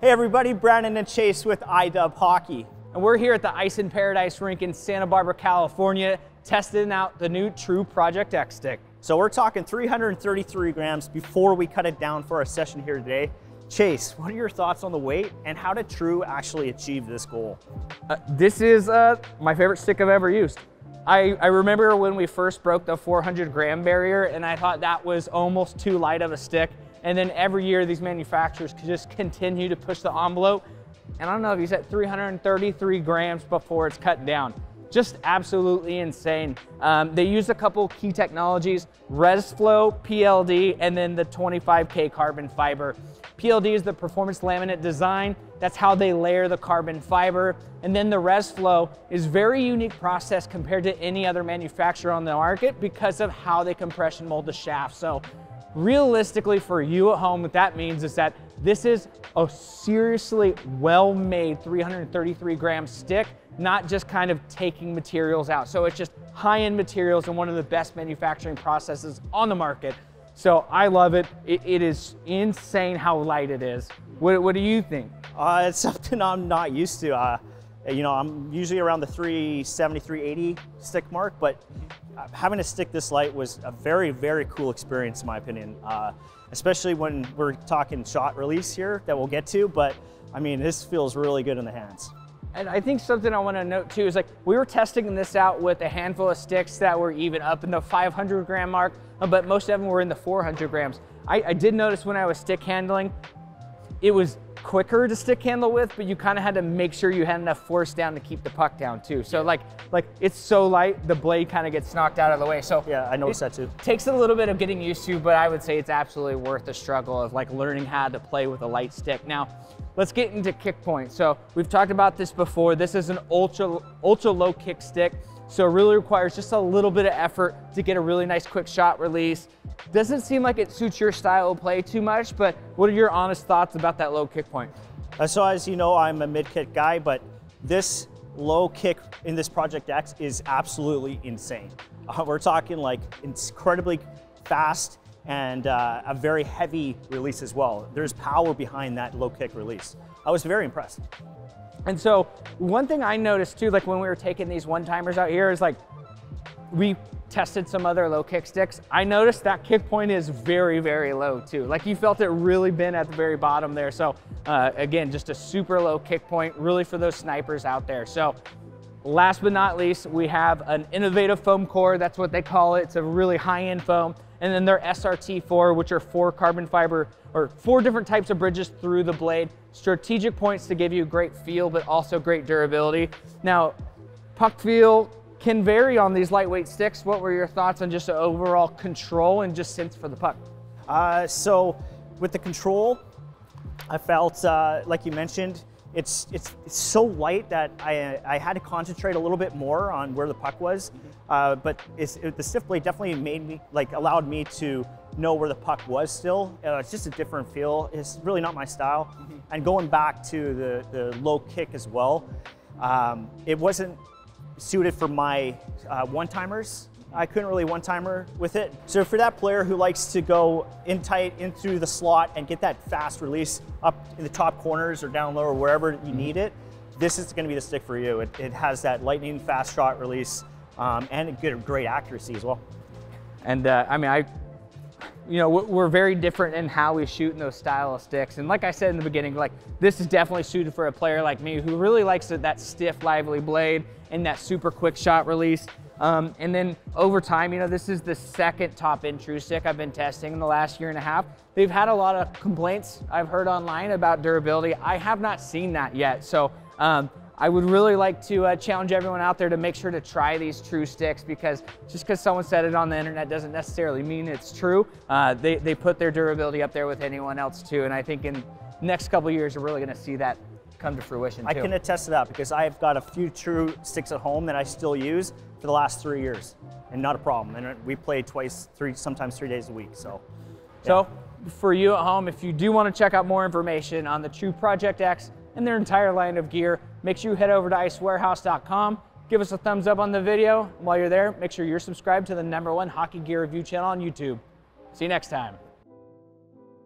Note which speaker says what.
Speaker 1: Hey everybody, Brandon and Chase with iDub Hockey.
Speaker 2: And we're here at the Ice in Paradise rink in Santa Barbara, California, testing out the new True Project X stick.
Speaker 1: So we're talking 333 grams before we cut it down for our session here today. Chase, what are your thoughts on the weight and how did True actually achieve this goal?
Speaker 2: This is my favorite stick I've ever used. I remember when we first broke the 400 gram barrier and I thought that was almost too light of a stick. And then every year these manufacturers just continue to push the envelope. And I don't know if he's at 333 grams before it's cut down. Just absolutely insane. They used a couple key technologies, ResFlow, PLD, and then the 25K carbon fiber. PLD is the performance laminate design. That's how they layer the carbon fiber. And then the ResFlow is very unique process compared to any other manufacturer on the market because of how they compression mold the shaft. So realistically for you at home, what that means is that this is a seriously well-made 333 gram stick, not just kind of taking materials out. So it's just high-end materials and one of the best manufacturing processes on the market. So I love it. It is insane how light it is. What do you think?
Speaker 1: It's something I'm not used to. You know, I'm usually around the 370, 380 stick mark, but having a stick this light was a very, very cool experience in my opinion, especially when we're talking shot release here that we'll get to, but I mean, this feels really good in the hands.
Speaker 2: And I think something I want to note too is like we were testing this out with a handful of sticks that were even up in the 500 gram mark, but most of them were in the 400 grams. I did notice when I was stick handling, it was quicker to stick handle with, but you kind of had to make sure you had enough force down to keep the puck down too. So like it's so light, the blade kind of gets knocked out of the way. So
Speaker 1: yeah, I noticed that too.
Speaker 2: Takes a little bit of getting used to, but I would say it's absolutely worth the struggle of like learning how to play with a light stick. Now, let's get into kick point. So we've talked about this before. This is an ultra low kick stick. So it really requires just a little bit of effort to get a really nice quick shot release. Doesn't seem like it suits your style of play too much, but what are your honest thoughts about that low kick point?
Speaker 1: So as you know, I'm a mid kick guy, but this low kick in this Project X is absolutely insane. We're talking like incredibly fast and a very heavy release as well. There's power behind that low kick release. I was very impressed.
Speaker 2: And so one thing I noticed too, like when we were taking these one-timers out here is like, we tested some other low kick sticks. I noticed that kick point is very, very low too. Like you felt it really been at the very bottom there. So again, just a super low kick point, really for those snipers out there. So last but not least, we have an innovative foam core. That's what they call it. It's a really high-end foam. And then their SRT4, which are 4 carbon fiber, or 4 different types of bridges through the blade. Strategic points to give you great feel, but also great durability. Now, puck feel can vary on these lightweight sticks. What were your thoughts on just the overall control and just sense for the puck?
Speaker 1: So with the control, I felt, like you mentioned, it's so light that I had to concentrate a little bit more on where the puck was. But the stiff blade definitely made me, allowed me to know where the puck was still. It's just a different feel. It's really not my style. And going back to the low kick as well, it wasn't suited for my one-timers. I couldn't really one-timer with it. So for that player who likes to go in tight, in through the slot and get that fast release up in the top corners or down low or wherever you need it, this is gonna be the stick for you. It has that lightning fast shot release and a great accuracy as well.
Speaker 2: And I mean, you know, we're very different in how we shoot in those style of sticks. And like I said in the beginning, like this is definitely suited for a player like me who really likes that stiff, lively blade and that super quick shot release. And then over time, you know, this is the second top-end True stick I've been testing in the last year and a half. They've had a lot of complaints I've heard online about durability. I have not seen that yet. So I would really like to challenge everyone out there to make sure to try these True sticks, because just because someone said it on the internet doesn't necessarily mean it's true. They put their durability up there with anyone else too. And I think in the next couple of years, we're really gonna see that come to fruition too.
Speaker 1: I can attest to that because I've got a few True sticks at home that I still use for the last 3 years and not a problem. And we play sometimes 3 days a week, so. Yeah.
Speaker 2: So for you at home, if you do want to check out more information on the True Project X and their entire line of gear, make sure you head over to icewarehouse.com, give us a thumbs up on the video. While you're there, make sure you're subscribed to the #1 hockey gear review channel on YouTube. See you next time.